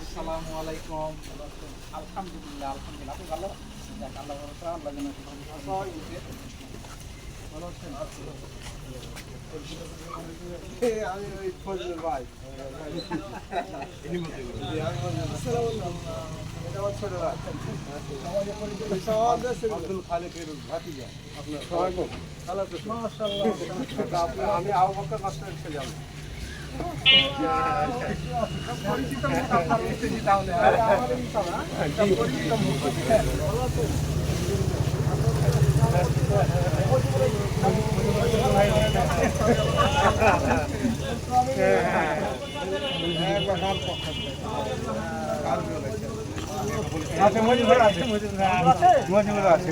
আসসালামু আলাইকুম। আলহামদুলিল্লাহ আলহামদুলিল্লাহ, আপনি ভালো? যাক, আল্লাহ ভরসা, আল্লাহ যেন ভালো আছেন। আমি ওই ফজলুর ভাই। ছোট ভাই আব্দুল খালেকের ভাতিজা। মাশাআল্লাহ, আমি আবু বকর মাস্টারের ছেলে। আমি পরিচিত মুখ আপনার হচ্ছে জি, তাহলে আমাদের ইনশাআল্লাহ পরিচিত মুখ। ভালো আছেন? মজিবুর আছে।